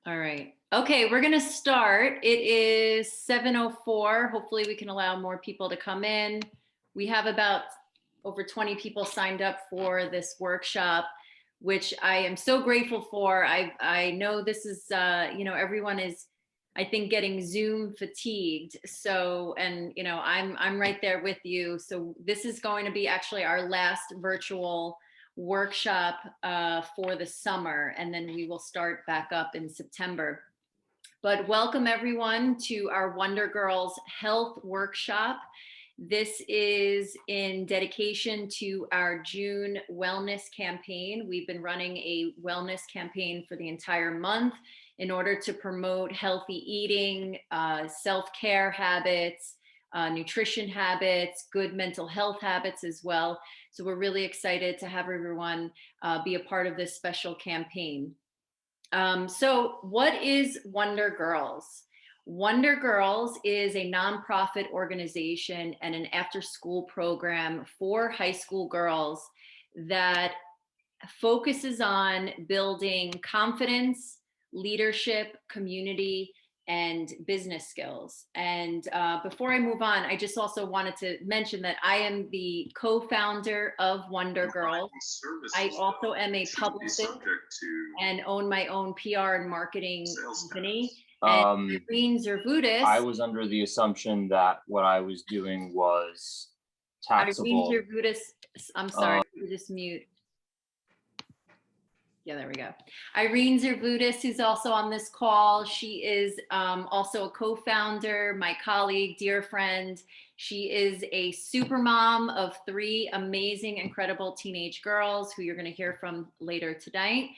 All right. Okay, we're going to start. It is 7:04. Hopefully we can allow more people to come in. We have about over 20 people signed up for this workshop, which I am so grateful for. I know this is, everyone is, I think, getting Zoom fatigued. So, and, I'm right there with you. So this is going to be actually our last virtual workshop for the summer, and then we will start back up in September. But welcome everyone to our Wonder Girls Health Workshop. This is in dedication to our June wellness campaign. We've been running a wellness campaign for the entire month in order to promote healthy eating, self-care habits, nutrition habits, good mental health habits as well. So we're really excited to have everyone be a part of this special campaign. So what is Wonder Girls? Wonder Girls is a nonprofit organization and an after-school program for high school girls that focuses on building confidence, leadership, community, and business skills. And before I move on, I just also wanted to mention that I am the co-founder of Wonder Girls. I also am a publicist and own my own PR and marketing company. And Irene Zervudis. I was under the assumption that what I was doing was taxable. Irene Zervudis, I'm sorry, just mute. Yeah, there we go. Irene Zervudis, who's also on this call. She is also a co-founder, my colleague, dear friend. She is a super mom of 3 amazing, incredible teenage girls who you're going to hear from later tonight.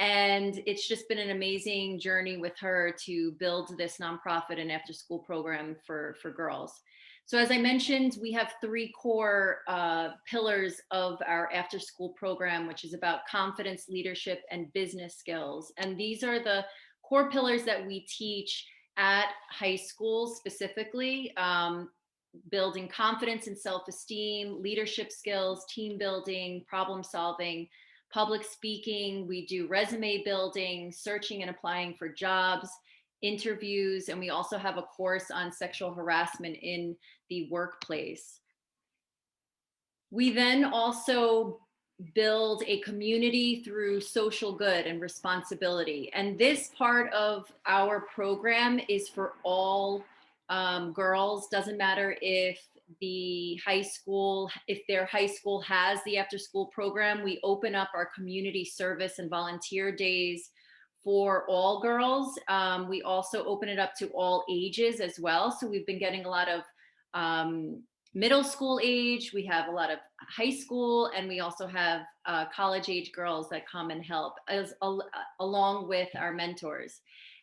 And it's just been an amazing journey with her to build this nonprofit and after-school program for girls. So as I mentioned, we have 3 core pillars of our after-school program, which is about confidence, leadership, and business skills. And these are the core pillars that we teach at high school specifically, building confidence and self-esteem, leadership skills, team building, problem solving, public speaking. We do resume building, searching and applying for jobs, interviews, and we also have a course on sexual harassment in the workplace. We then also build a community through social good and responsibility. And this part of our program is for all girls. Doesn't matter if their high school has the after school program. We open up our community service and volunteer days for all girls. We also open it up to all ages as well. So we've been getting a lot of middle school age, we have a lot of high school, and we also have college age girls that come and help along with our mentors.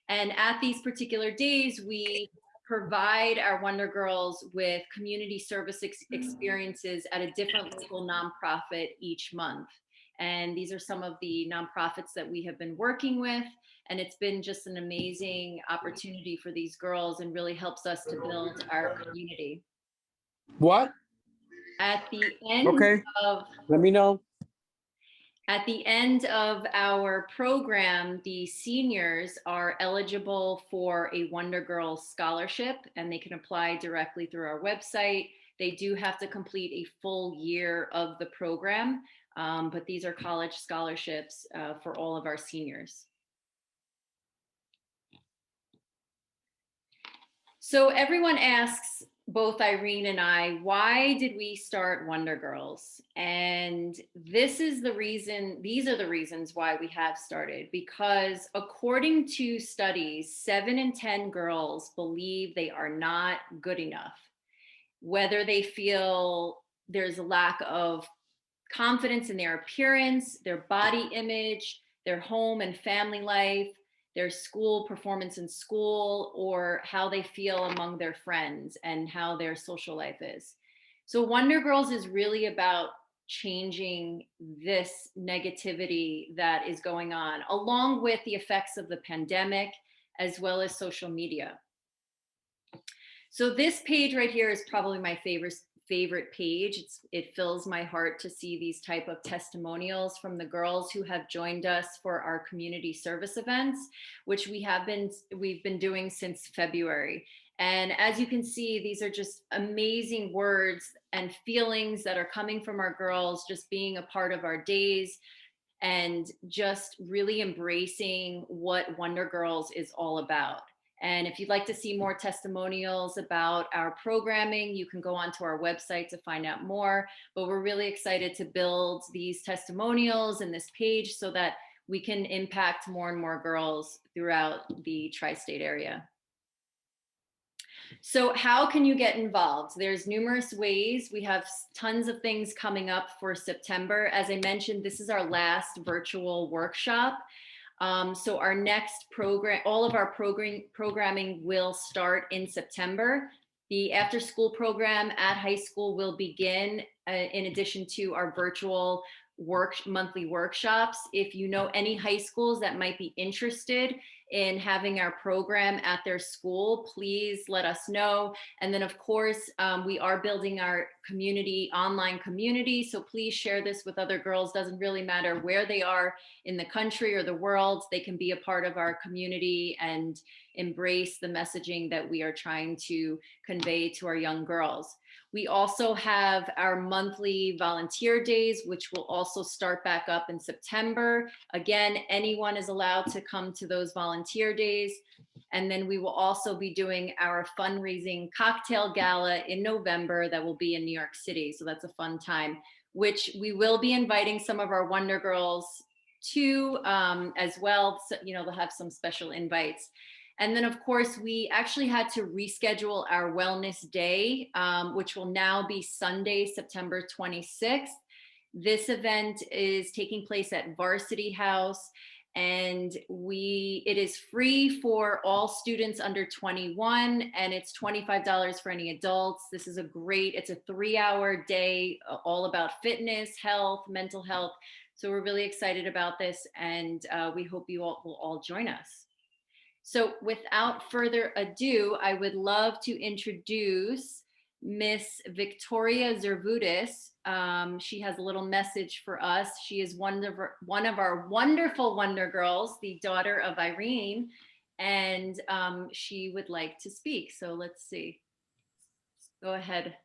And at these particular days, we provide our Wonder Girls with community service experiences at a different local nonprofit each month. And these are some of the nonprofits that we have been working with. And it's been just an amazing opportunity for these girls and really helps us to build our community. What? At the end of, let me know. At the end of our program, the seniors are eligible for a Wonder Girls scholarship, and they can apply directly through our website. They do have to complete a full year of the program, but these are college scholarships for all of our seniors. So everyone asks both Irene and I, why did we start Wonder Girls? And these are the reasons why we have started, because according to studies, 7 in 10 girls believe they are not good enough. Whether they feel there's a lack of confidence in their appearance, their body image, their home and family life, their school performance in school, or how they feel among their friends and how their social life is. So Wonder Girls is really about changing this negativity that is going on, along with the effects of the pandemic, as well as social media. So this page right here is probably my favorite page. It fills my heart to see these type of testimonials from the girls who have joined us for our community service events, which we've been doing since February. And as you can see, these are just amazing words and feelings that are coming from our girls, just being a part of our days and just really embracing what Wonder Girls is all about. And if you'd like to see more testimonials about our programming, you can go onto our website to find out more. But we're really excited to build these testimonials and this page so that we can impact more and more girls throughout the tri-state area. So how can you get involved? There's numerous ways. We have tons of things coming up for September. As I mentioned, this is our last virtual workshop. So our next program, all of our programming will start in September. The after school program at high school will begin in addition to our virtual monthly workshops. If you know any high schools that might be interested in having our program at their school, please let us know. And then of course, we are building our online community. So please share this with other girls. Doesn't really matter where they are in the country or the world, they can be a part of our community and embrace the messaging that we are trying to convey to our young girls. We also have our monthly volunteer days, which will also start back up in September. Again, anyone is allowed to come to those volunteer days. And then we will also be doing our fundraising cocktail gala in November that will be in New York City. So that's a fun time, which we will be inviting some of our Wonder Girls to as well. So, you know, they'll have some special invites. And then, of course, we actually had to reschedule our Wellness Day, which will now be Sunday, September 26th. This event is taking place at Varsity House, and it is free for all students under 21, and it's $25 for any adults. This is it's a 3-hour day, all about fitness, health, mental health. So we're really excited about this, and we hope you all will all join us. So without further ado, I would love to introduce Miss Victoria Zervudis. She has a little message for us. She is one of our wonderful Wonder Girls, the daughter of Irene, and she would like to speak. So let's see. Go ahead.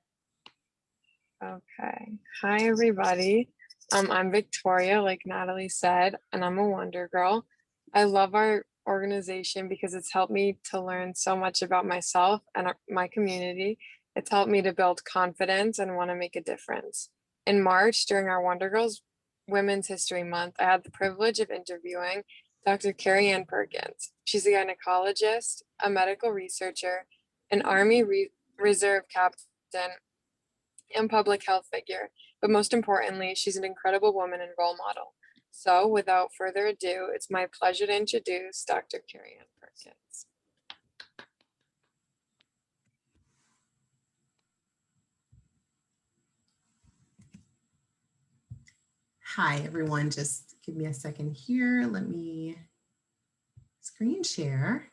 Okay. Hi, everybody. I'm Victoria, like Natalie said, and I'm a Wonder Girl. I love our organization because it's helped me to learn so much about myself and my community. It's helped me to build confidence and want to make a difference. In March, during our Wonder Girls Women's History Month, I had the privilege of interviewing Dr. Kerry-Anne Perkins. She's a gynecologist, a medical researcher, an Army Reserve captain, and public health figure. But most importantly, she's an incredible woman and role model. So without further ado, it's my pleasure to introduce Dr. Kerry-Anne Perkins. Hi, everyone. Just give me a second here. Let me screen share.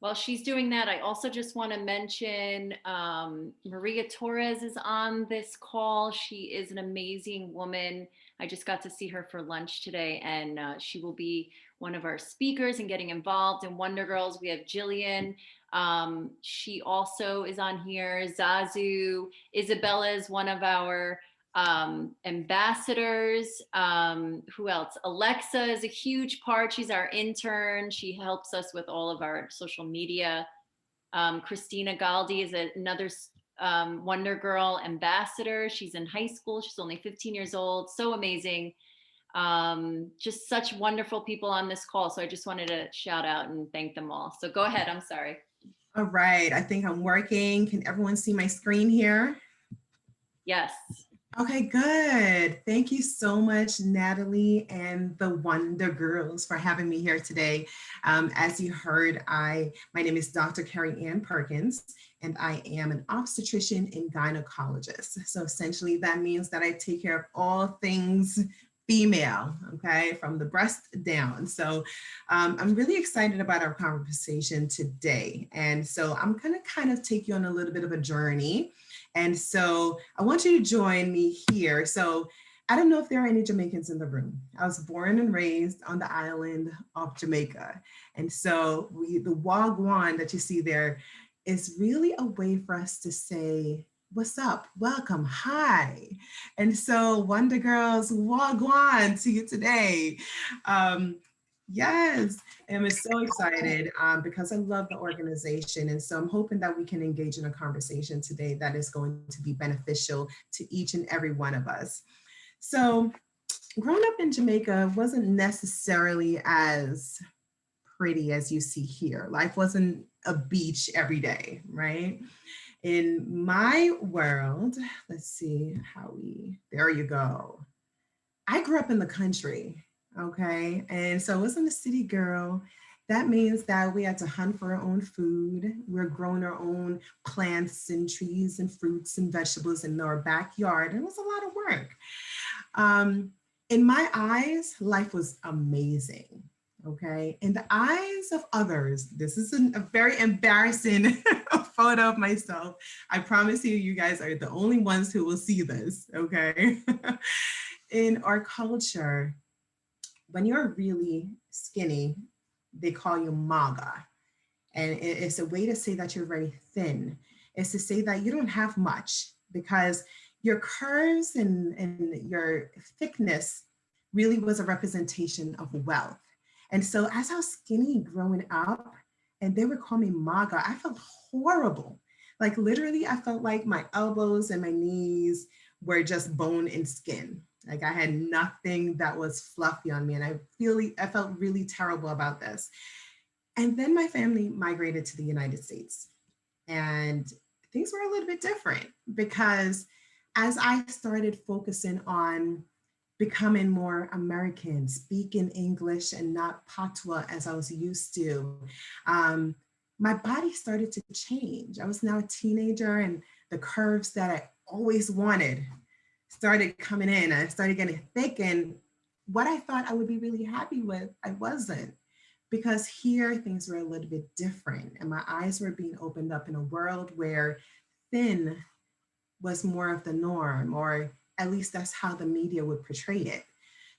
While she's doing that, I also just want to mention Maria Torres is on this call. She is an amazing woman. I just got to see her for lunch today, and she will be one of our speakers and getting involved in Wonder Girls. We have Jillian. She also is on here. Zazu. Isabella is one of our ambassadors. Who else? Alexa is a huge part. She's our intern. She helps us with all of our social media. Christina Galdi is another Wonder Girl ambassador. She's in high school. She's only 15 years old. So amazing. Just such wonderful people on this call. So I just wanted to shout out and thank them all. So go ahead. I'm sorry. All right. I think I'm working. Can everyone see my screen here? Yes. Okay, good. Thank you so much, Natalie and the Wonder Girls, for having me here today. As you heard, my name is Dr. Kerry-Anne Perkins, and I am an obstetrician and gynecologist. So essentially, that means that I take care of all things female, okay, from the breast down. So I'm really excited about our conversation today. And so I'm going to kind of take you on a little bit of a journey. And so I want you to join me here. So I don't know if there are any Jamaicans in the room. I was born and raised on the island of Jamaica. And so the wagwan that you see there is really a way for us to say, what's up? Welcome, hi. And so Wonder Girls, wagwan to you today. Yes, I'm so excited because I love the organization. And so I'm hoping that we can engage in a conversation today that is going to be beneficial to each and every one of us. So growing up in Jamaica wasn't necessarily as pretty as you see here. Life wasn't a beach every day, right? In my world, let's see there you go. I grew up in the country. Okay. And so I wasn't a city girl. That means that we had to hunt for our own food. We're growing our own plants and trees and fruits and vegetables in our backyard. And it was a lot of work. In my eyes, life was amazing. Okay. In the eyes of others, this is a very embarrassing photo of myself. I promise you, you guys are the only ones who will see this. Okay. In our culture, when you're really skinny, they call you maga. And it's a way to say that you're very thin. It's to say that you don't have much because your curves and your thickness really was a representation of wealth. And so as I was skinny growing up and they would call me maga, I felt horrible. Like literally, I felt like my elbows and my knees were just bone and skin. Like I had nothing that was fluffy on me. And I felt really terrible about this. And then my family migrated to the United States. And things were a little bit different because as I started focusing on becoming more American, speaking English and not patois as I was used to, my body started to change. I was now a teenager and the curves that I always wanted started coming in. I started getting thick, and what I thought I would be really happy with, I wasn't, because here things were a little bit different and my eyes were being opened up in a world where thin was more of the norm, or at least that's how the media would portray it.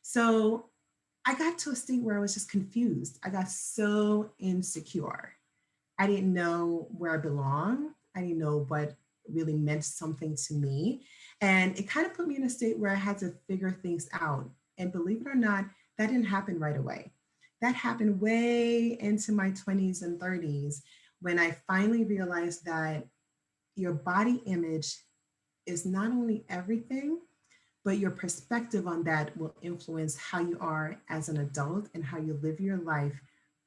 So I got to a state where I was just confused. I got so insecure. I didn't know where I belonged. I didn't know what really meant something to me. And it kind of put me in a state where I had to figure things out. And believe it or not, that didn't happen right away. That happened way into my 20s and 30s when I finally realized that your body image is not only everything, but your perspective on that will influence how you are as an adult and how you live your life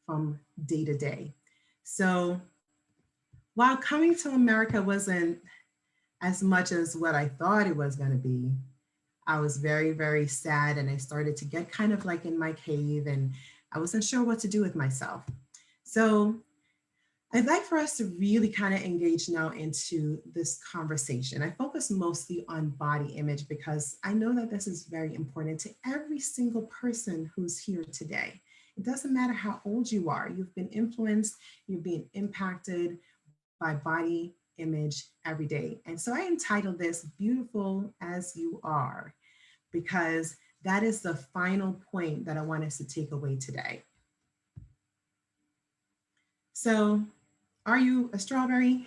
from day to day. So while coming to America wasn't as much as what I thought it was going to be, I was very, very sad. And I started to get kind of like in my cave and I wasn't sure what to do with myself. So I'd like for us to really kind of engage now into this conversation. I focus mostly on body image because I know that this is very important to every single person who's here today. It doesn't matter how old you are, you've been influenced, you're being impacted by body image every day. And so I entitled this Beautiful as You Are, because that is the final point that I want us to take away today. So, are you a strawberry,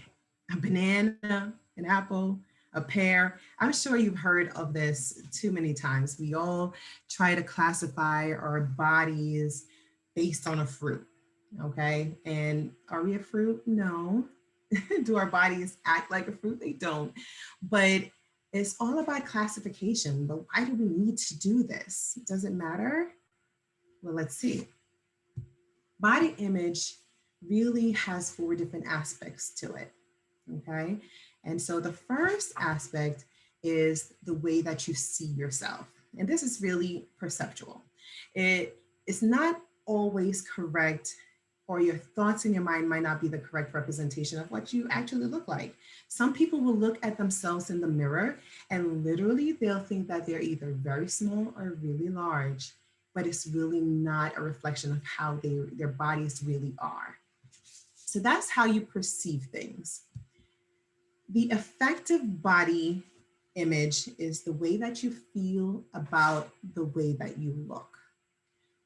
a banana, an apple, a pear? I'm sure you've heard of this too many times. We all try to classify our bodies based on a fruit, okay? And are we a fruit? No. Do our bodies act like a fruit? They don't. But it's all about classification. But why do we need to do this? Does it matter? Well, let's see. Body image really has 4 different aspects to it, okay? And so the first aspect is the way that you see yourself. And this is really perceptual. It is not always correct, or your thoughts in your mind might not be the correct representation of what you actually look like. Some people will look at themselves in the mirror and literally they'll think that they're either very small or really large, but it's really not a reflection of how their bodies really are. So that's how you perceive things. The effective body image is the way that you feel about the way that you look.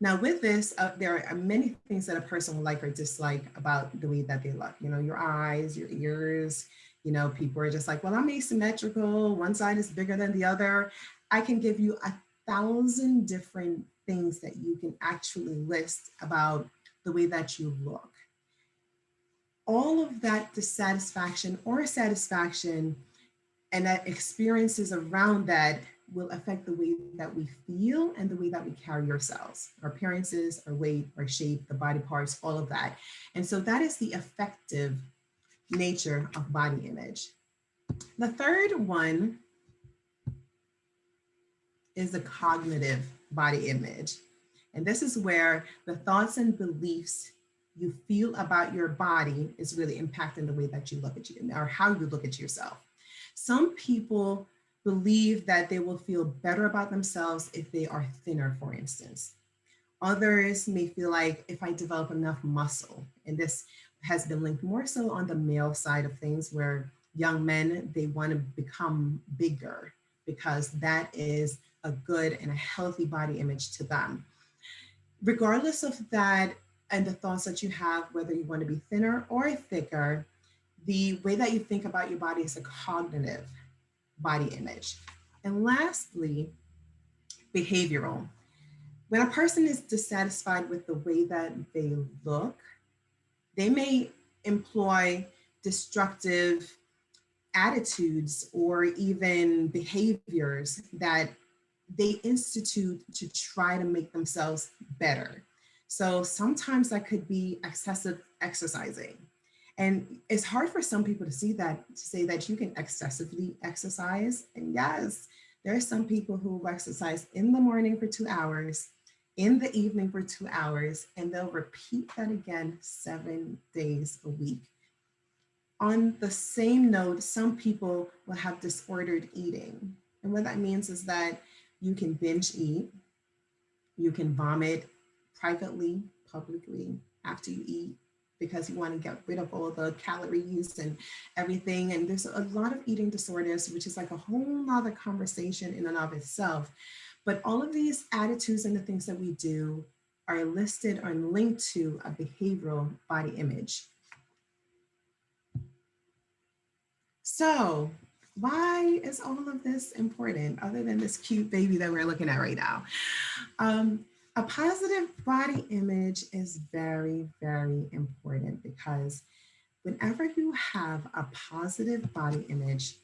Now with this, there are many things that a person will like or dislike about the way that they look. You know, your eyes, your ears, you know, people are just like, well, I'm asymmetrical. One side is bigger than the other. I can give you 1,000 different things that you can actually list about the way that you look. All of that dissatisfaction or satisfaction and that experiences around that will affect the way that we feel and the way that we carry ourselves, our appearances, our weight, our shape, the body parts, all of that. And so that is the effective nature of body image. The third one is the cognitive body image. And this is where the thoughts and beliefs you feel about your body is really impacting the way that you look at you or how you look at yourself. Some people believe that they will feel better about themselves if they are thinner, for instance. Others may feel like if I develop enough muscle, and this has been linked more so on the male side of things where young men, they want to become bigger because that is a good and a healthy body image to them. Regardless of that and the thoughts that you have, whether you want to be thinner or thicker, the way that you think about your body is a cognitive body image. And lastly, behavioral. When a person is dissatisfied with the way that they look, they may employ destructive attitudes or even behaviors that they institute to try to make themselves better. So sometimes that could be excessive exercising. And it's hard for some people to see that, to say that you can excessively exercise. And yes, there are some people who will exercise in the morning for 2 hours, in the evening for 2 hours, and they'll repeat that again 7 days a week. On the same note, some people will have disordered eating. And what that means is that you can binge eat, you can vomit privately, publicly after you eat because you want to get rid of all the calories and everything. And there's a lot of eating disorders, which is like a whole nother conversation in and of itself. But all of these attitudes and the things that we do are listed or linked to a behavioral body image. So why is all of this important other than this cute baby that we're looking at right now? A positive body image is very, very important because whenever you have a positive body image,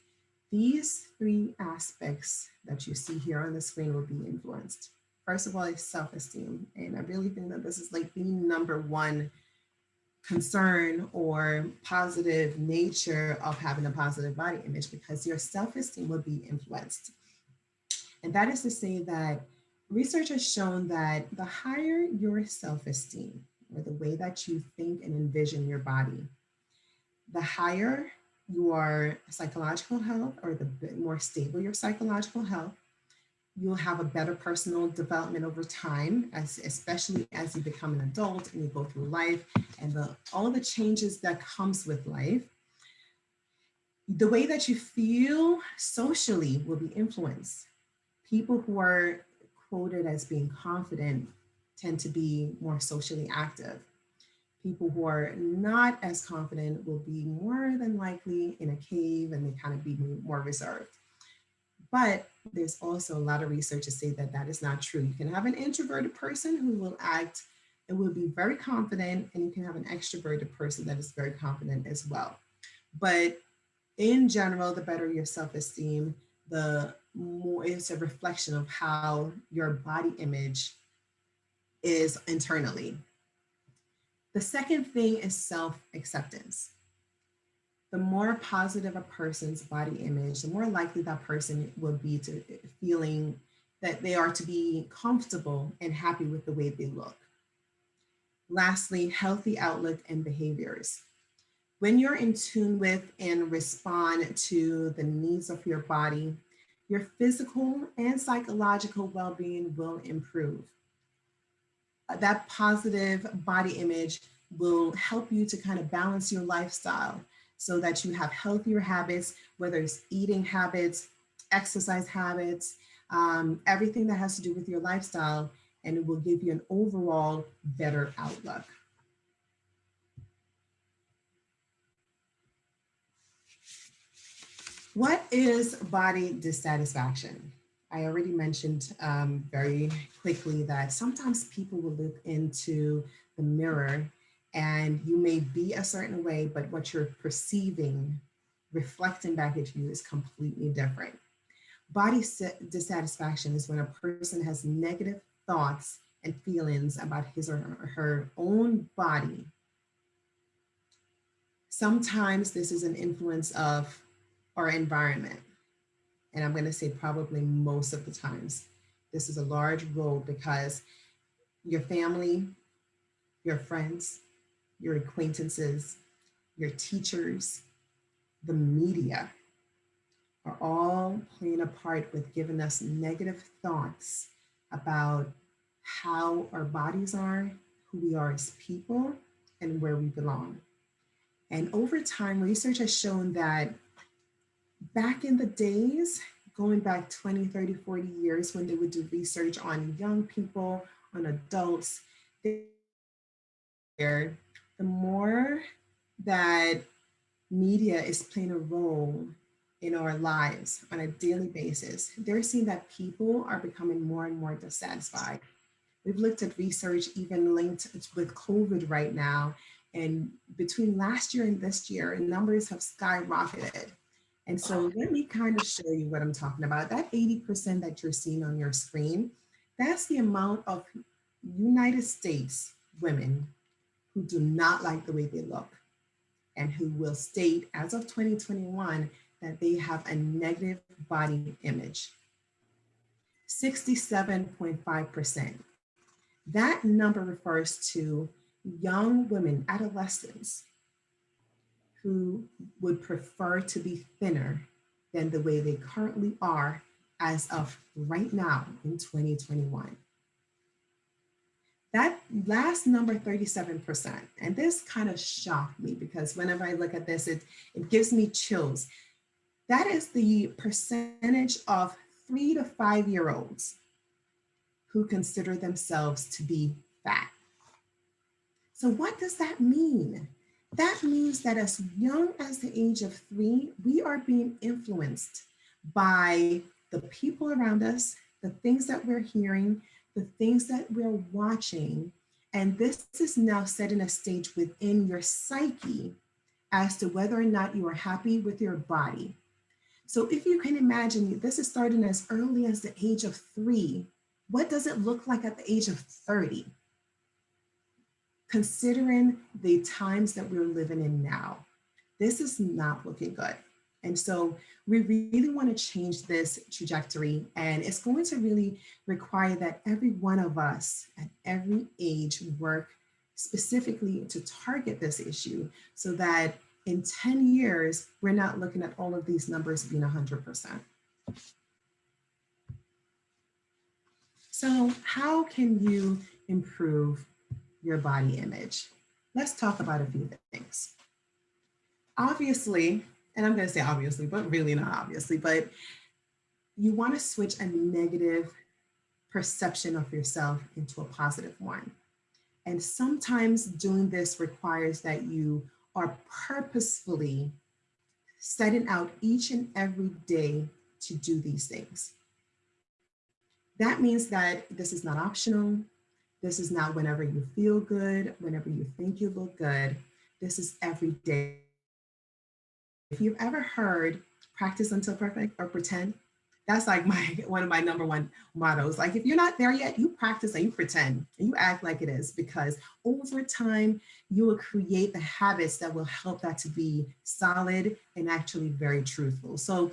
these 3 aspects that you see here on the screen will be influenced. First of all, is self-esteem. And I really think that this is like the #1 concern or positive nature of having a positive body image, because your self-esteem will be influenced. And that is to say that research has shown that the higher your self-esteem, or the way that you think and envision your body, the higher your psychological health, or the more stable your psychological health, you'll have a better personal development over time, especially as you become an adult and you go through life and all the changes that comes with life. The way that you feel socially will be influenced. People who are quoted as being confident tend to be more socially active. People who are not as confident will be more than likely in a cave and they kind of be more reserved. But there's also a lot of research to say that that is not true. You can have an introverted person who will act and will be very confident, and you can have an extroverted person that is very confident as well. But in general, the better your self-esteem, the more it's a reflection of how your body image is internally. The second thing is self-acceptance. the more positive a person's body image, the more likely that person will be to feeling that they are to be comfortable and happy with the way they look. Lastly, healthy outlook and behaviors. When you're in tune with and respond to the needs of your body, your physical and psychological well-being will improve. That positive body image will help you to kind of balance your lifestyle so that you have healthier habits, whether it's eating habits, exercise habits, everything that has to do with your lifestyle, and it will give you an overall better outlook. What is body dissatisfaction? I already mentioned very quickly that sometimes people will look into the mirror and you may be a certain way, but what you're perceiving, reflecting back at you is completely different. Body dissatisfaction is when a person has negative thoughts and feelings about his or her own body. Sometimes this is an influence of our environment. And I'm going to say probably most of the times, this is a large role because your family, your friends, your acquaintances, your teachers, the media are all playing a part with giving us negative thoughts about how our bodies are, who we are as people, and where we belong. And over time, research has shown that back in the days, going back 20, 30, 40 years, when they would do research on young people, on adults, the more that media is playing a role in our lives on a daily basis, they're seeing that people are becoming more and more dissatisfied. We've looked at research even linked with COVID right now, and between last year and this year, numbers have skyrocketed. And so let me kind of show you what I'm talking about. That 80% that you're seeing on your screen, that's the amount of United States women who do not like the way they look and who will state as of 2021 that they have a negative body image. 67.5%. That number refers to young women, adolescents, who would prefer to be thinner than the way they currently are as of right now in 2021. That last number, 37%, and this kind of shocked me because whenever I look at this, it gives me chills. That is the percentage of 3 to 5 year olds who consider themselves to be fat. So what does that mean? That means that as young as the age of 3, we are being influenced by the people around us, the things that we're hearing, the things that we're watching. And this is now setting a stage within your psyche as to whether or not you are happy with your body. So if you can imagine, this is starting as early as the age of 3. What does it look like at the age of 30? Considering the times that we're living in now, this is not looking good. And so we really want to change this trajectory, and it's going to really require that every one of us at every age work specifically to target this issue so that in 10 years, we're not looking at all of these numbers being 100%. So how can you improve your body image? Let's talk about a few things. Obviously, and I'm going to say obviously, but really not obviously, but you want to switch a negative perception of yourself into a positive one. And sometimes doing this requires that you are purposefully setting out each and every day to do these things. That means that this is not optional. This is not whenever you feel good, whenever you think you look good. This is every day. If you've ever heard practice until perfect or pretend, That's like one of my number one mottos. Like if you're not there yet, you practice and you pretend and you act like it is, because over time you will create the habits that will help that to be solid and actually very truthful. So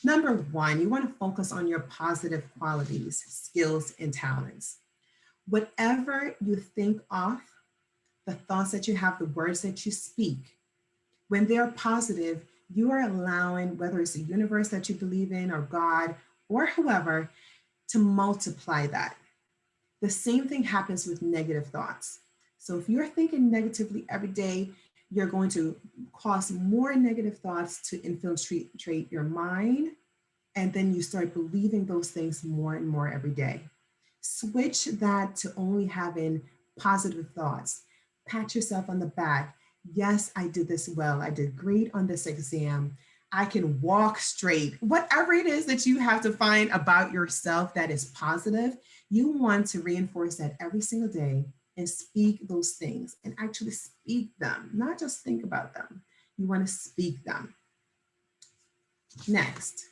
number one, you want to focus on your positive qualities, skills, and talents. Whatever you think of, the thoughts that you have, the words that you speak, when they're positive, you are allowing, whether it's the universe that you believe in or God or whoever, to multiply that. The same thing happens with negative thoughts. So if you're thinking negatively every day, you're going to cause more negative thoughts to infiltrate your mind. And then you start believing those things more and more every day. Switch that to only having positive thoughts. Pat yourself on the back. Yes, I did this well. I did great on this exam. I can walk straight. Whatever it is that you have to find about yourself that is positive, you want to reinforce that every single day and speak those things and actually speak them, not just think about them. You want to speak them. Next,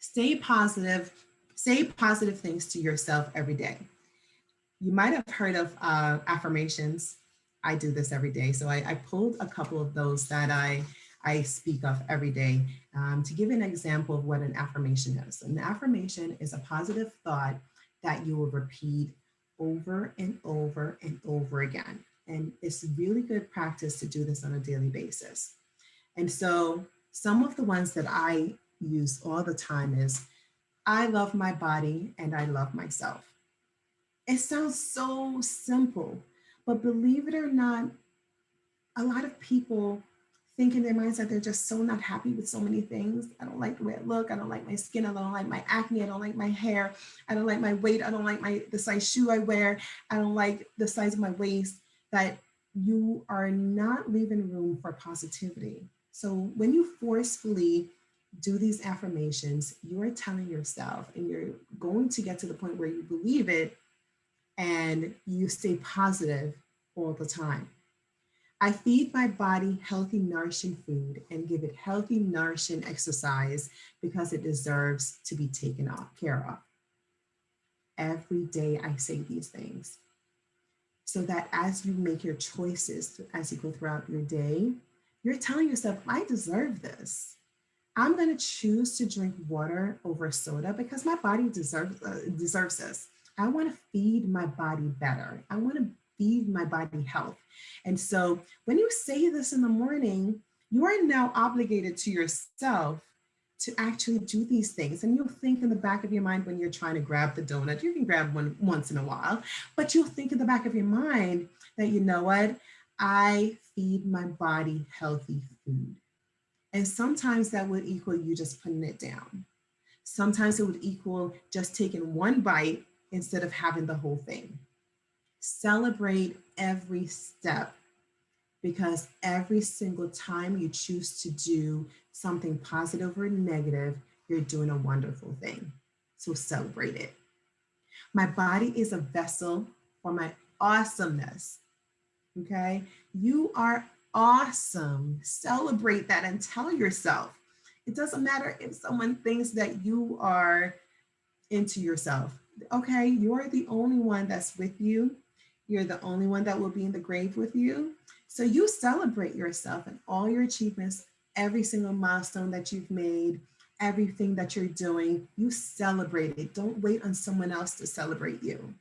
stay positive. Say positive things to yourself every day. You might have heard of affirmations. I do this every day. So I pulled a couple of those that I speak of every day to give an example of what an affirmation is. An affirmation is a positive thought that you will repeat over and over and over again. And it's really good practice to do this on a daily basis. And so some of the ones that I use all the time is, I love my body and I love myself. It sounds so simple, but believe it or not, a lot of people think in their minds that they're just so not happy with so many things. I don't like the way I look. I don't like my skin. I don't like my acne. I don't like my hair. I don't like my weight. I don't like the size shoe I wear. I don't like the size of my waist. That you are not leaving room for positivity. So when you forcefully do these affirmations, you are telling yourself, and you're going to get to the point where you believe it and you stay positive all the time. I feed my body healthy, nourishing food and give it healthy, nourishing exercise because it deserves to be taken care of. Every day I say these things so that as you make your choices, as you go throughout your day, you're telling yourself, I deserve this. I'm going to choose to drink water over soda because my body deserves this. I want to feed my body better. I want to feed my body health. And so when you say this in the morning, you are now obligated to yourself to actually do these things. And you'll think in the back of your mind when you're trying to grab the donut, you can grab one once in a while, but you'll think in the back of your mind that, you know what, I feed my body healthy food. And sometimes that would equal you just putting it down. Sometimes it would equal just taking one bite instead of having the whole thing. Celebrate every step, because every single time you choose to do something positive or negative, you're doing a wonderful thing. So celebrate it. My body is a vessel for my awesomeness. Okay? You are awesome. Celebrate that and tell yourself. It doesn't matter if someone thinks that you are into yourself. Okay, you're the only one that's with you. You're the only one that will be in the grave with you. So you celebrate yourself and all your achievements, every single milestone that you've made, everything that you're doing, you celebrate it. Don't wait on someone else to celebrate you.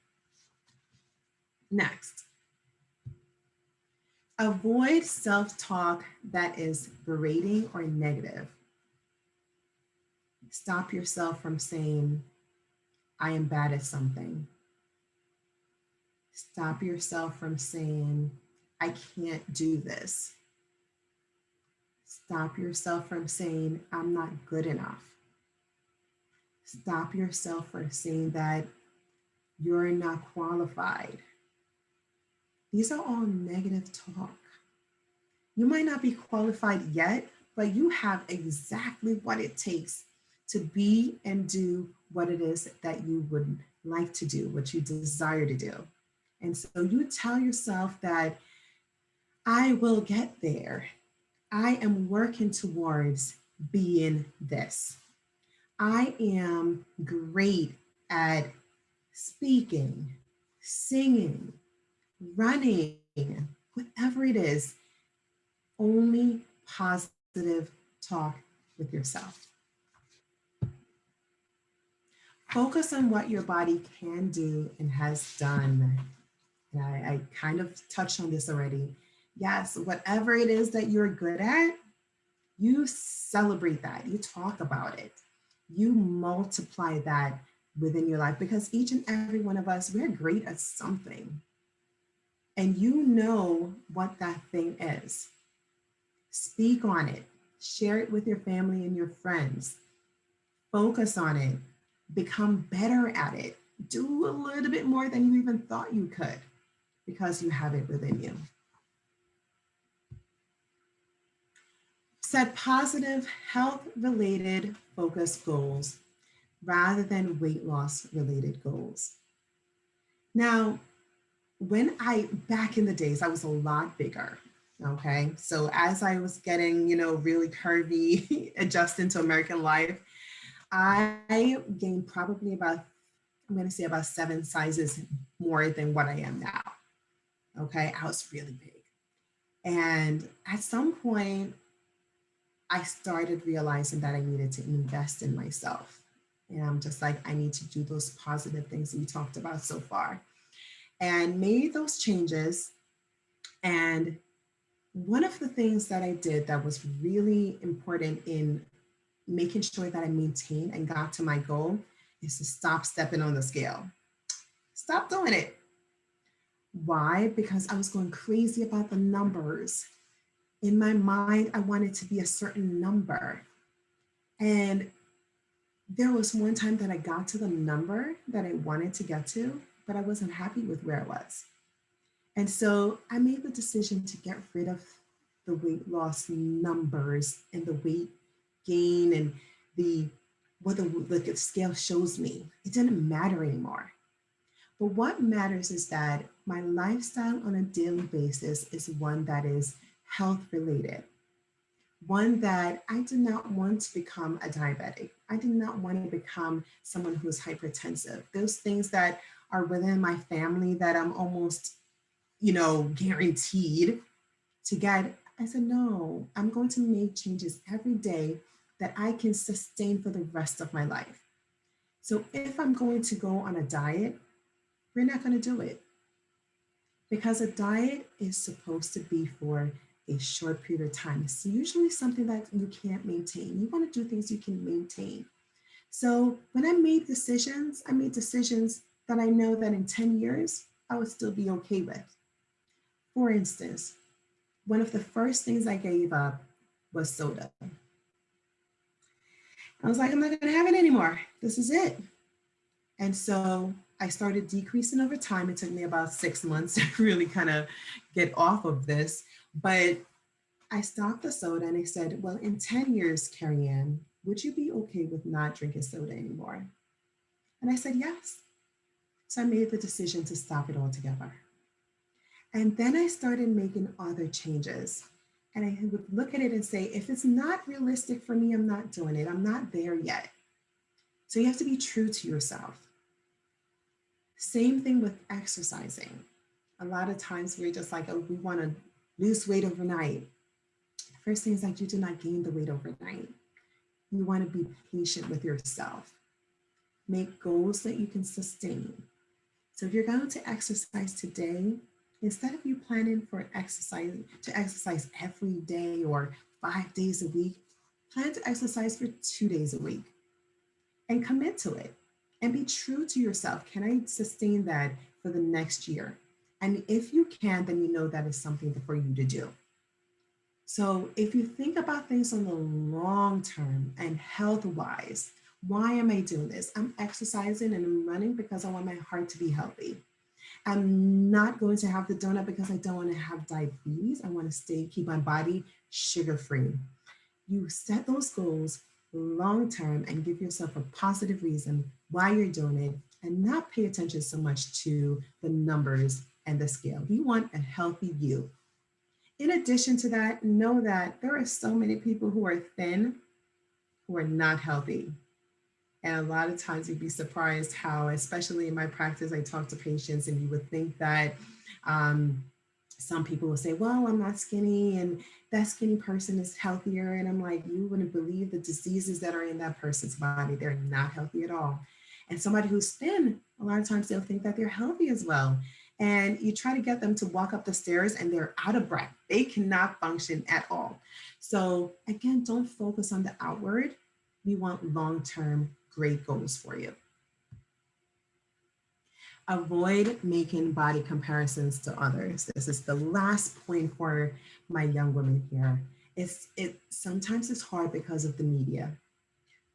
Next, avoid self-talk that is berating or negative. Stop yourself from saying, I am bad at something. Stop yourself from saying, I can't do this. Stop yourself from saying, I'm not good enough. Stop yourself from saying that you're not qualified. These are all negative talk. You might not be qualified yet, but you have exactly what it takes to be and do what it is that you would like to do, what you desire to do. And so you tell yourself that I will get there. I am working towards being this. I am great at speaking, singing, running, whatever it is, only positive talk with yourself. Focus on what your body can do and has done. And I kind of touched on this already. Yes, whatever it is that you're good at, you celebrate that, you talk about it, you multiply that within your life, because each and every one of us, we're great at something. And you know what that thing is. Speak on it, share it with your family and your friends, focus on it, become better at it, do a little bit more than you even thought you could, because you have it within you. Set positive health-related focus goals rather than weight loss related goals. Now, back in the days, I was a lot bigger, okay? So as I was getting, really curvy, adjusting to American life, I gained probably about 7 sizes more than what I am now, okay? I was really big. And at some point, I started realizing that I needed to invest in myself. And I'm just like, I need to do those positive things that we talked about so far, and made those changes. And one of the things that I did that was really important in making sure that I maintained and got to my goal is to stop stepping on the scale. Stop doing it. Why? Because I was going crazy about the numbers. In my mind, I wanted to be a certain number. And there was one time that I got to the number that I wanted to get to, but I wasn't happy with where I was. And so I made the decision to get rid of the weight loss numbers and the weight gain and what the scale shows me. It didn't matter anymore. But what matters is that my lifestyle on a daily basis is one that is health related. One that I did not want to become a diabetic. I did not want to become someone who is hypertensive. Those things that are within my family that I'm almost, guaranteed to get. I said, no, I'm going to make changes every day that I can sustain for the rest of my life. So if I'm going to go on a diet, we're not going to do it, because a diet is supposed to be for a short period of time. It's usually something that you can't maintain. You want to do things you can maintain. So when I made decisions that I know that in 10 years, I would still be okay with. For instance, one of the first things I gave up was soda. I was like, I'm not going to have it anymore. This is it. And so I started decreasing over time. It took me about 6 months to really kind of get off of this. But I stopped the soda and I said, well, in 10 years, Kerry-Anne, would you be okay with not drinking soda anymore? And I said, yes. So I made the decision to stop it altogether. And then I started making other changes. And I would look at it and say, if it's not realistic for me, I'm not doing it. I'm not there yet. So you have to be true to yourself. Same thing with exercising. A lot of times we're just like, oh, we want to lose weight overnight. The first thing is that you do not gain the weight overnight. You want to be patient with yourself. Make goals that you can sustain. So if you're going to exercise today, instead of you planning for exercise every day or 5 days a week, plan to exercise for 2 days a week and commit to it and be true to yourself. Can I sustain that for the next year? And if you can, then you know that is something for you to do. So if you think about things on the long term and health-wise, why am I doing this? I'm exercising and I'm running because I want my heart to be healthy. I'm not going to have the donut because I don't want to have diabetes. I want to keep my body sugar-free. You set those goals long-term and give yourself a positive reason why you're doing it, and not pay attention so much to the numbers and the scale. You want a healthy you. In addition to that, know that there are so many people who are thin who are not healthy. And a lot of times you'd be surprised how, especially in my practice, I talk to patients and you would think that some people will say, well, I'm not skinny and that skinny person is healthier. And I'm like, you wouldn't believe the diseases that are in that person's body. They're not healthy at all. And somebody who's thin, a lot of times they'll think that they're healthy as well. And you try to get them to walk up the stairs and they're out of breath. They cannot function at all. So again, don't focus on the outward. We want long-term great goals for you. Avoid making body comparisons to others. This is the last point for my young women here. Sometimes it's hard because of the media.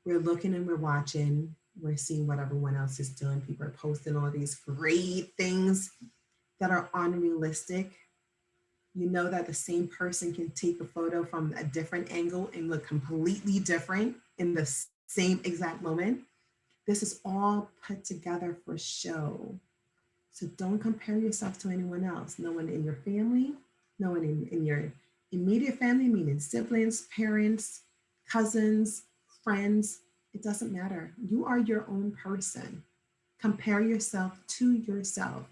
We're looking and we're watching, we're seeing what everyone else is doing. People are posting all these great things that are unrealistic. You know that the same person can take a photo from a different angle and look completely different in the same exact moment. This is all put together for show. So don't compare yourself to anyone else. No one in your family, no one in your immediate family, meaning siblings, parents, cousins, friends. It doesn't matter. You are your own person. Compare yourself to yourself.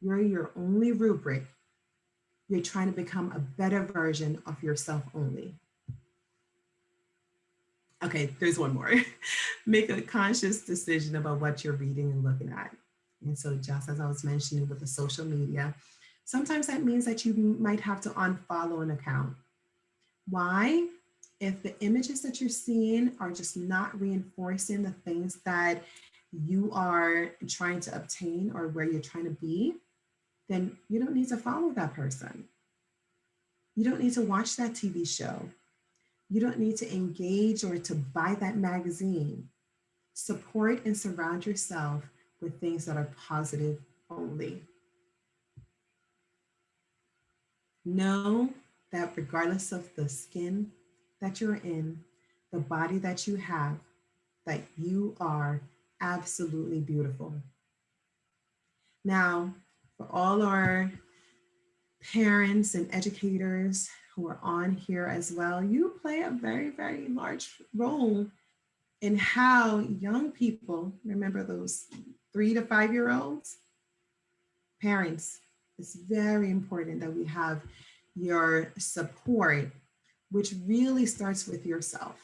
You're your only rubric. You're trying to become a better version of yourself only. Okay, there's one more. Make a conscious decision about what you're reading and looking at. And so just as I was mentioning with the social media, sometimes that means that you might have to unfollow an account. Why? If the images that you're seeing are just not reinforcing the things that you are trying to obtain or where you're trying to be, then you don't need to follow that person. You don't need to watch that TV show. You don't need to engage or to buy that magazine. Support and surround yourself with things that are positive only. Know that regardless of the skin that you're in, the body that you have, that you are absolutely beautiful. Now, for all our parents and educators who are on here as well, you play a very, very large role in how young people, remember those 3 to 5 year olds, parents, it's very important that we have your support, which really starts with yourself.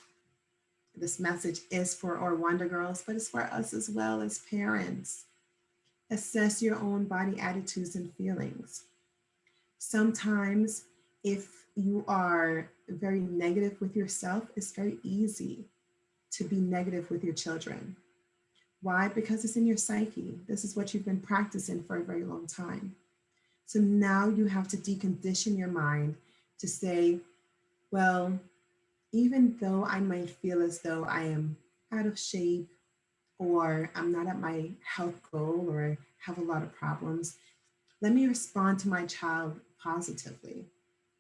This message is for our Wonder Girls, but it's for us as well as parents. Assess your own body attitudes and feelings. Sometimes if you are very negative with yourself, it's very easy to be negative with your children. Why? Because it's in your psyche. This is what you've been practicing for a very long time. So now you have to decondition your mind to say, well, even though I might feel as though I am out of shape or I'm not at my health goal or have a lot of problems, let me respond to my child positively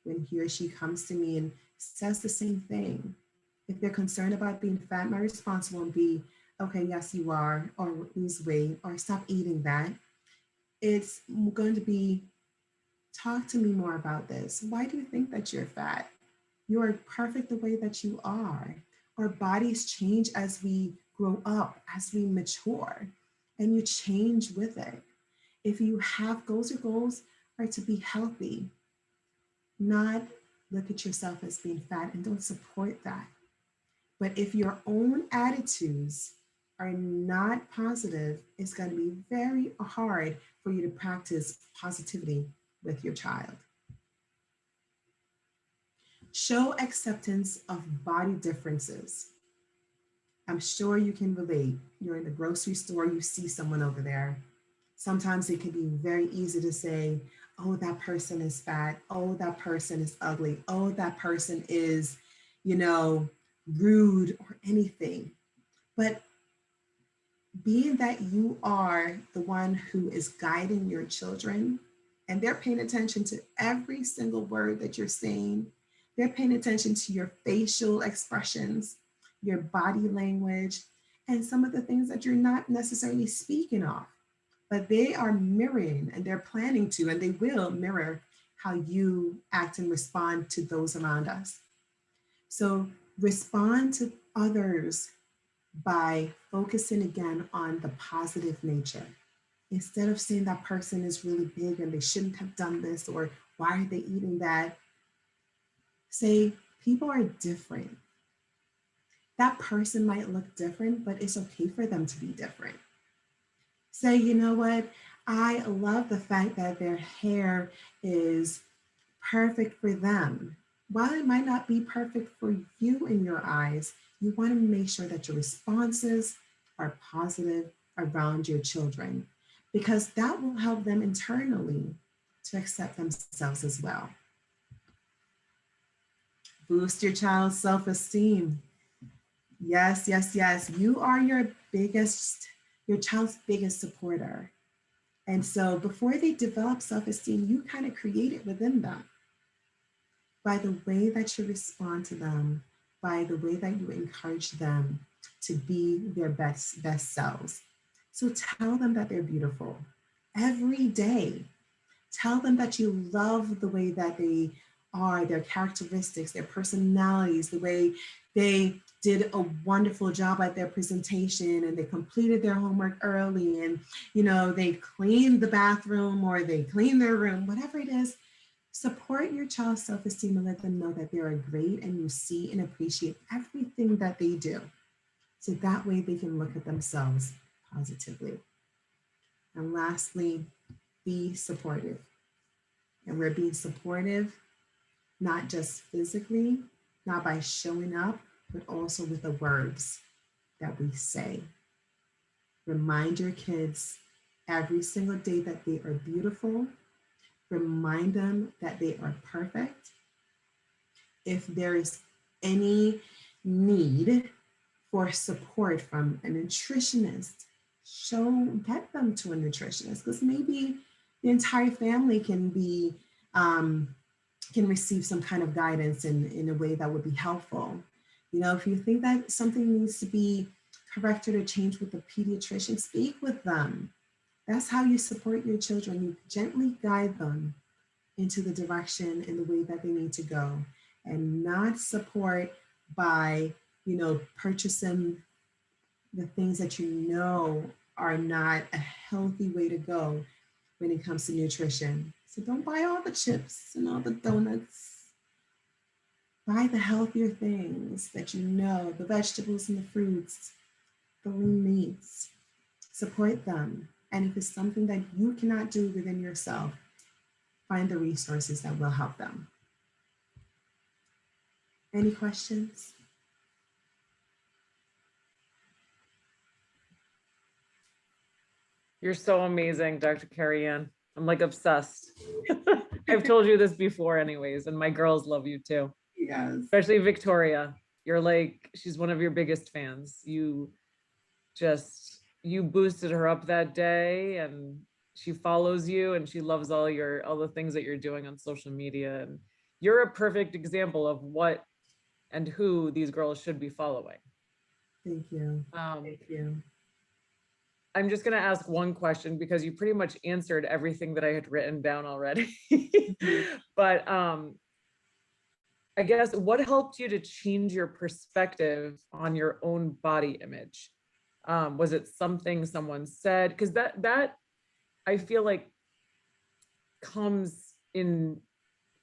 when he or she comes to me and says the same thing. If they're concerned about being fat, my response won't be, okay, yes, you are, or lose weight, or stop eating that. It's going to be, talk to me more about this. Why do you think that you're fat? You are perfect the way that you are. Our bodies change as we grow up, as we mature, and you change with it. If you have goals, your goals are to be healthy, not look at yourself as being fat, and don't support that. But if your own attitudes are not positive, it's going to be very hard for you to practice positivity with your child. Show acceptance of body differences. I'm sure you can relate. You're in the grocery store, you see someone over there. Sometimes it can be very easy to say, oh, that person is fat. Oh, that person is ugly. Oh, that person is, rude or anything. But being that you are the one who is guiding your children and they're paying attention to every single word that you're saying, they're paying attention to your facial expressions, your body language, and some of the things that you're not necessarily speaking of, but they are mirroring and they're planning to, and they will mirror how you act and respond to those around us. So respond to others by focusing again on the positive nature. Instead of saying that person is really big and they shouldn't have done this, or why are they eating that? Say, people are different. That person might look different, but it's okay for them to be different. Say, you know what? I love the fact that their hair is perfect for them. While it might not be perfect for you in your eyes, you want to make sure that your responses are positive around your children, because that will help them internally to accept themselves as well. Boost your child's self-esteem. Yes, yes, yes. You are your child's biggest supporter. And so before they develop self-esteem, you kind of create it within them by the way that you respond to them, by the way that you encourage them to be their best selves. So tell them that they're beautiful every day. Tell them that you love the way that they are, their characteristics, their personalities, the way they did a wonderful job at their presentation and they completed their homework early, and they cleaned the bathroom or they cleaned their room, whatever it is. Support your child's self-esteem and let them know that they are great and you see and appreciate everything that they do. So that way they can look at themselves positively. And lastly, be supportive. And we're being supportive, not just physically, not by showing up, but also with the words that we say. Remind your kids every single day that they are beautiful. Remind them that they are perfect. If there is any need for support from a nutritionist, get them to a nutritionist, because maybe the entire family can receive some kind of guidance in a way that would be helpful. If you think that something needs to be corrected or changed with a pediatrician, speak with them. That's how you support your children. You gently guide them into the direction and the way that they need to go, and not support by, purchasing the things that are not a healthy way to go when it comes to nutrition. So don't buy all the chips and all the donuts. Buy the healthier things that the vegetables and the fruits, the lean meats. Support them. And if it's something that you cannot do within yourself, find the resources that will help them. Any questions? You're so amazing, Dr. Kerry-Anne. I'm like obsessed. I've told you this before anyways, and my girls love you too. Yes. Especially Victoria. She's one of your biggest fans. You boosted her up that day, and she follows you and she loves all the things that you're doing on social media. And you're a perfect example of what and who these girls should be following. Thank you. Thank you. I'm just going to ask one question because you pretty much answered everything that I had written down already. But I guess what helped you to change your perspective on your own body image? Was it something someone said? Because that I feel like comes in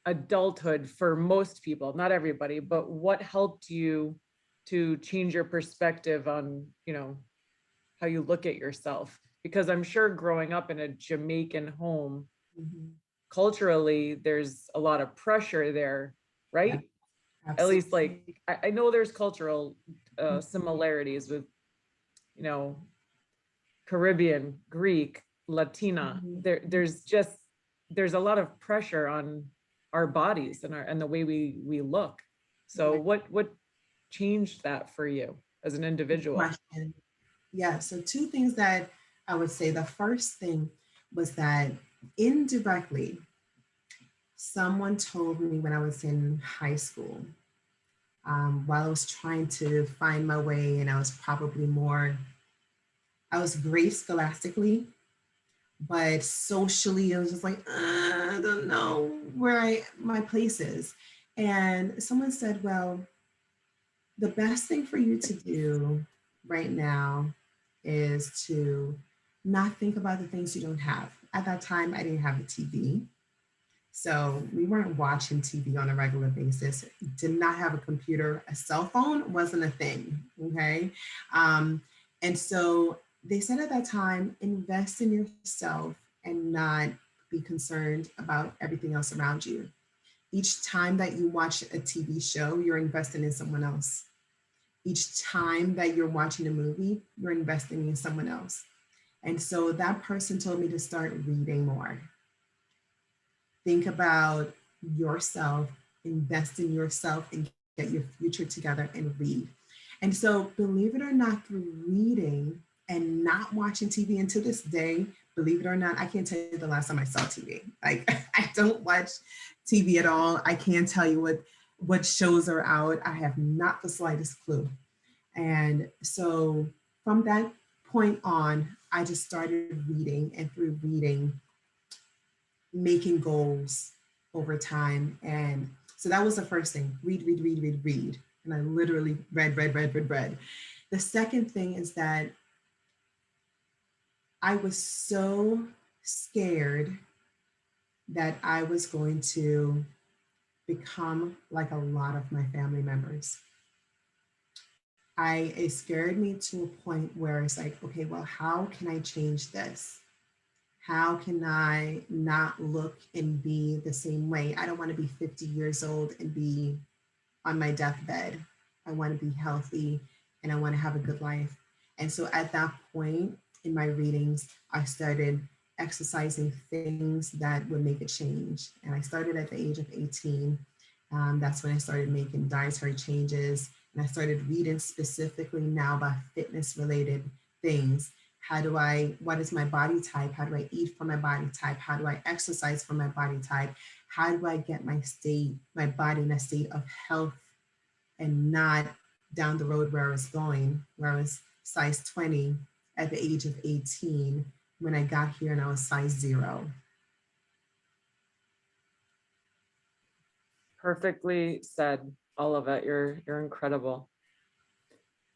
adulthood for most people, not everybody, but what helped you to change your perspective on, how you look at yourself? Because I'm sure growing up in a Jamaican home, culturally, there's a lot of pressure there, right? Yeah, at least I know there's cultural similarities with, Caribbean, Greek, Latina. There's a lot of pressure on our bodies and the way we look. So what changed that for you as an individual? Question. Yeah, so two things that I would say. The first thing was that indirectly, someone told me when I was in high school, while I was trying to find my way, and I was great scholastically, but socially, it was just like, I don't know where my place is. And someone said, well, the best thing for you to do right now is to not think about the things you don't have. At that time, I didn't have a TV. So we weren't watching TV on a regular basis, did not have a computer. A cell phone wasn't a thing, okay? And so they said at that time, invest in yourself and not be concerned about everything else around you. Each time that you watch a TV show, you're investing in someone else. Each time that you're watching a movie, you're investing in someone else. And so that person told me to start reading more. Think about yourself, invest in yourself, and get your future together and read. And so, believe it or not, through reading and not watching TV, and to this day, believe it or not, I can't tell you the last time I saw TV. Like, I don't watch TV at all. I can't tell you what shows are out. I have not the slightest clue. And so, from that point on, I just started reading, and through reading, making goals over time. And so that was the first thing, read, read, read, read, read. And I literally read. The second thing is that I was so scared that I was going to become like a lot of my family members. It scared me to a point where it's like, okay, well, how can I change this? How can I not look and be the same way? I don't want to be 50 years old and be on my deathbed. I want to be healthy and I want to have a good life. And so at that point in my readings, I started exercising things that would make a change. And I started at the age of 18. That's when I started making dietary changes. And I started reading specifically now about fitness related things. What is my body type? How do I eat for my body type? How do I exercise for my body type? How do I get my body in a state of health and not down the road where I was going, where I was size 20 at the age of 18 when I got here and I was size 0. Perfectly said, all of it. You're incredible.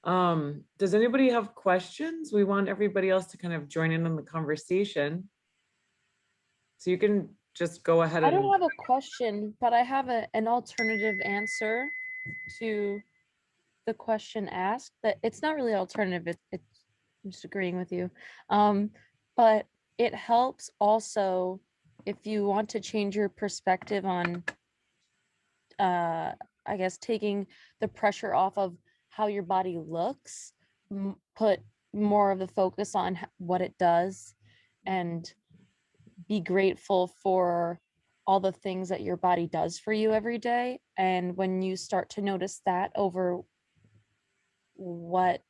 Does anybody have questions? We want everybody else to kind of join in on the conversation. So you can just go ahead I and. don't have a question, but I have an alternative answer to the question asked. That it's not really alternative. It's I'm just agreeing with you. But it helps also if you want to change your perspective on, I guess, taking the pressure off of how your body looks, put more of the focus on what it does, and be grateful for all the things that your body does for you every day. And when you start to notice that over what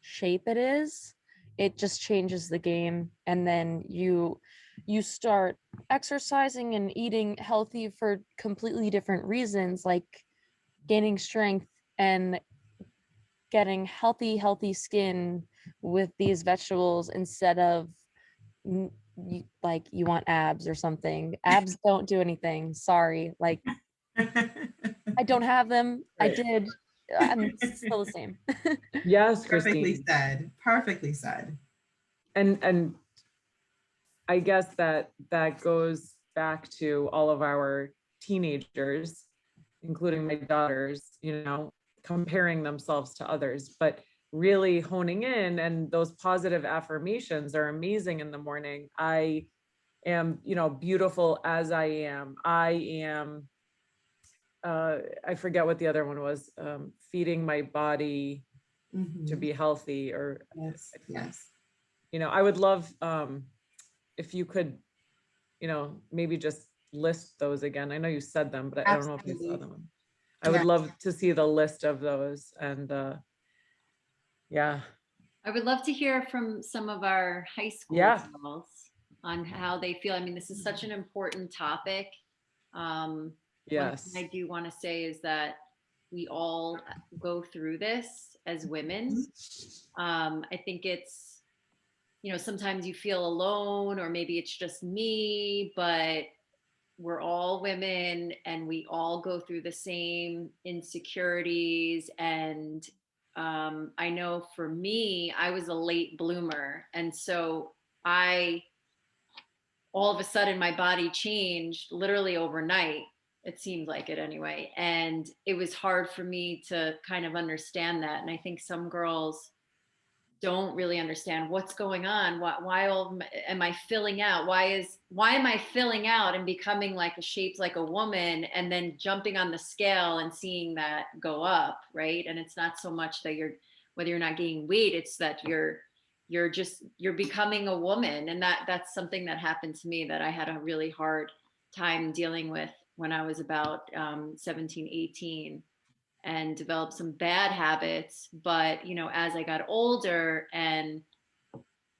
shape it is, it just changes the game. And then you start exercising and eating healthy for completely different reasons, like gaining strength and getting healthy skin with these vegetables instead of you want abs or something. Abs don't do anything. Sorry. Like, I don't have them. Right. I did. I'm still the same. Yes, Perfectly Christine. said. Perfectly said. And I guess that goes back to all of our teenagers, including my daughters, comparing themselves to others, but really honing in, and those positive affirmations are amazing in the morning. I am, beautiful as I am. I am, I forget what the other one was, feeding my body to be healthy, or Yes. I would love if you could, maybe just list those again. I know you said them, but I don't know if you saw them. I would love to see the list of those. And yeah. I would love to hear from some of our high school girls on how they feel. I mean, this is such an important topic. Yes. One thing I do want to say is that we all go through this as women. I think it's, sometimes you feel alone, or maybe it's just me, but we're all women and we all go through the same insecurities and I know for me, I was a late bloomer. And so all of a sudden my body changed literally overnight. It seemed like it anyway. And it was hard for me to kind of understand that. And I think some girls don't really understand what's going on. Am I filling out? Why am I filling out and becoming like shaped like a woman, and then jumping on the scale and seeing that go up, right? And it's not so much that whether you're not gaining weight, it's that you're becoming a woman. And that's something that happened to me that I had a really hard time dealing with when I was about 17, 18, and developed some bad habits. But, as I got older and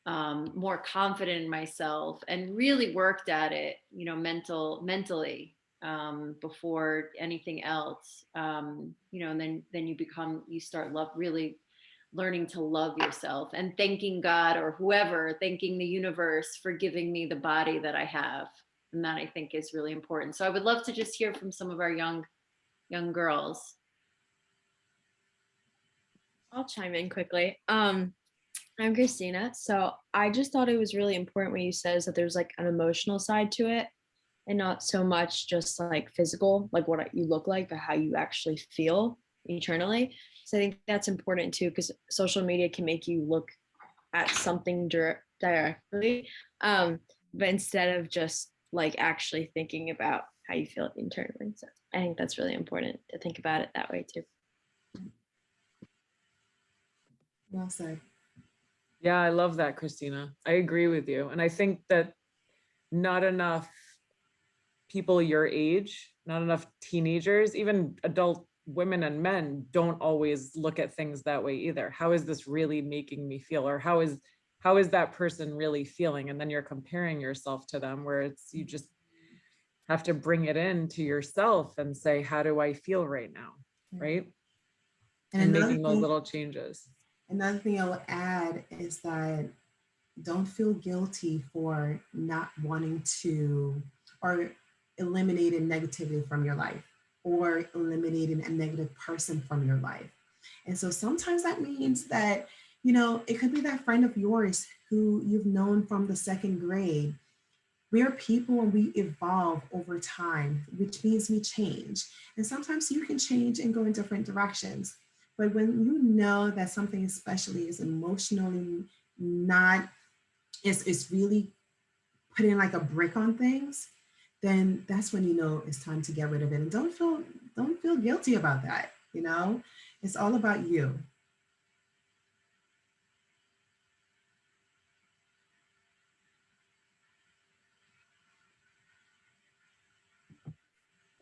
more confident in myself and really worked at it, mentally, before anything else, and then you start really learning to love yourself and thanking God or whoever, thanking the universe for giving me the body that I have. And that, I think, is really important. So I would love to just hear from some of our young girls. I'll chime in quickly. I'm Christina. So I just thought it was really important when you said that there's like an emotional side to it, and not so much just like physical, like what you look like, but how you actually feel internally. So I think that's important too, because social media can make you look at something directly, but instead of just like actually thinking about how you feel internally. So I think that's really important to think about it that way too. Well said. Yeah, I love that, Christina. I agree with you. And I think that not enough people your age, not enough teenagers, even adult women and men don't always look at things that way either. How is this really making me feel? Or how is that person really feeling? And then you're comparing yourself to them, where you just have to bring it in to yourself and say, how do I feel right now? Right. And making those little changes. Another thing I would add is that don't feel guilty for not wanting to, or eliminating negativity from your life, or eliminating a negative person from your life. And so sometimes that means that, it could be that friend of yours who you've known from the second grade. We are people and we evolve over time, which means we change. And sometimes you can change and go in different directions. But when you know that something especially is emotionally it's really putting like a brick on things, then that's when it's time to get rid of it. And don't feel guilty about that. It's all about you.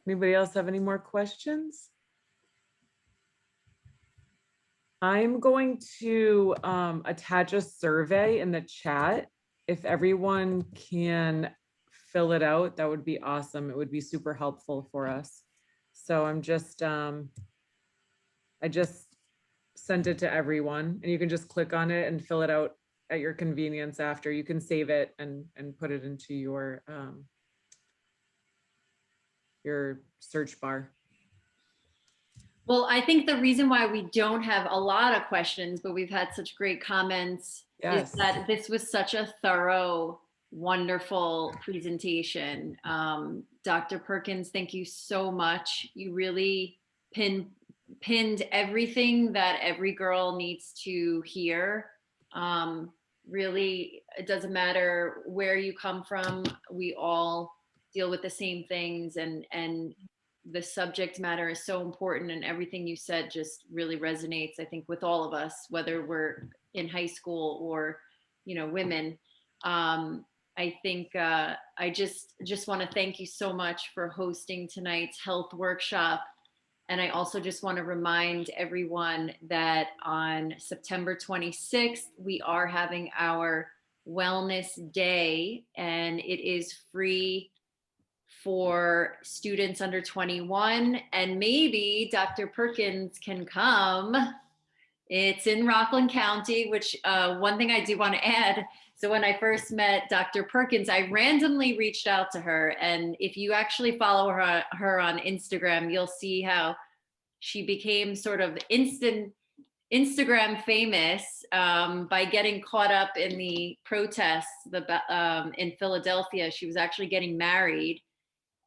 Anybody else have any more questions? I'm going to attach a survey in the chat. If everyone can fill it out, that would be awesome. It would be super helpful for us. So I just sent it to everyone, and you can just click on it and fill it out at your convenience after. You can save it and put it into your search bar. Well, I think the reason why we don't have a lot of questions, but we've had such great comments, is that this was such a thorough, wonderful presentation. Dr. Perkins, thank you so much. You really pinned everything that every girl needs to hear. Really, it doesn't matter where you come from. We all deal with the same things, and the subject matter is so important, and everything you said just really resonates, I think, with all of us, whether we're in high school or, women. I think I just want to thank you so much for hosting tonight's health workshop. And I also just want to remind everyone that on September 26th, we are having our Wellness Day, and it is free for students under 21, and maybe Dr. Perkins can come. It's in Rockland County, which one thing I do want to add. So when I first met Dr. Perkins, I randomly reached out to her. And if you actually follow her on Instagram, you'll see how she became sort of instant Instagram famous by getting caught up in the protests in Philadelphia. She was actually getting married,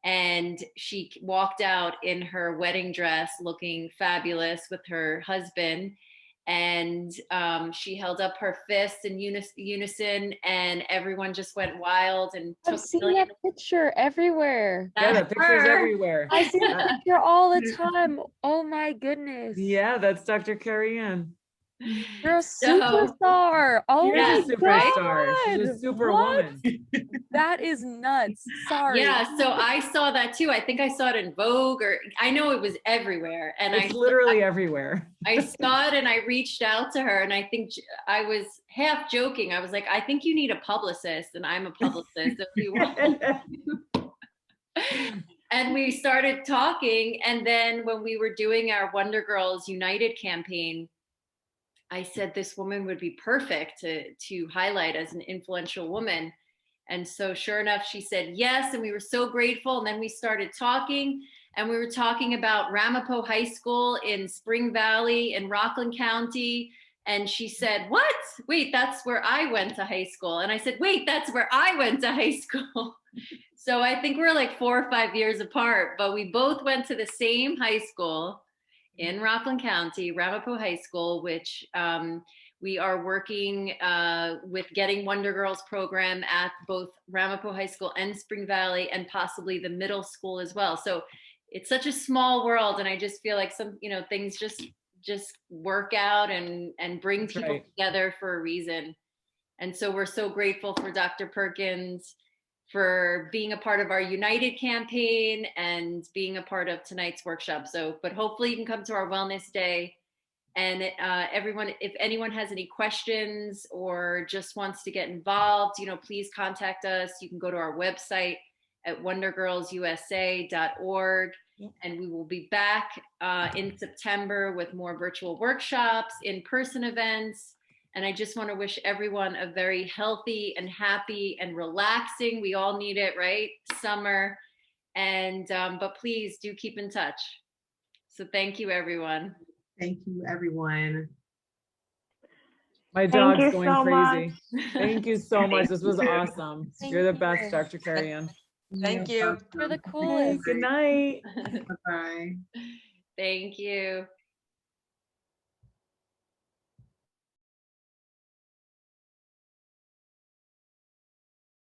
and she walked out in her wedding dress looking fabulous with her husband. And she held up her fists in unison, and everyone just went wild and I've seen that picture everywhere. Yeah, the That's picture's her. everywhere. I see that picture all the time. Oh my goodness. Yeah, that's Dr. Kerry-Anne. You're a So- superstar. Oh Yeah, my She's a superstar. She's a God. superwoman. That is nuts. Sorry. Yeah, so I saw that too. I think I saw it in Vogue, or I know it was everywhere. And It's literally everywhere. I saw it and I reached out to her, and I think I was half joking. I was like, I think you need a publicist, and I'm a publicist if you want. And we started talking. And then when we were doing our Wonder Girls United campaign, I said this woman would be perfect to highlight as an influential woman. And so sure enough, she said yes. And we were so grateful. And then we started talking, and we were talking about Ramapo High School in Spring Valley in Rockland County. And she said, what? Wait, that's where I went to high school. And I said, wait, that's where I went to high school. So I think we're like 4 or 5 years apart, but we both went to the same high school in Rockland County, Ramapo High School, which we are working with getting Wonder Girls program at both Ramapo High School and Spring Valley, and possibly the middle school as well. So it's such a small world, and I just feel like some, things just work out and bring That's people right. together for a reason. And so we're so grateful for Dr. Perkins for being a part of our United campaign and being a part of tonight's workshop. So, but hopefully you can come to our wellness day. And everyone, if anyone has any questions or just wants to get involved, please contact us. You can go to our website at wondergirlsusa.org. And we will be back in September with more virtual workshops, in-person events. And I just want to wish everyone a very healthy and happy and relaxing, we all need it, right? Summer. And, but please do keep in touch. So thank you, everyone. Thank you, everyone. My Thank dog's you going so crazy. Thank you so much. This was awesome. Thank You're the you. best, Dr. Kerry-Anne. Thank you. You're the Hey, coolest. good night. Bye-bye. Thank you.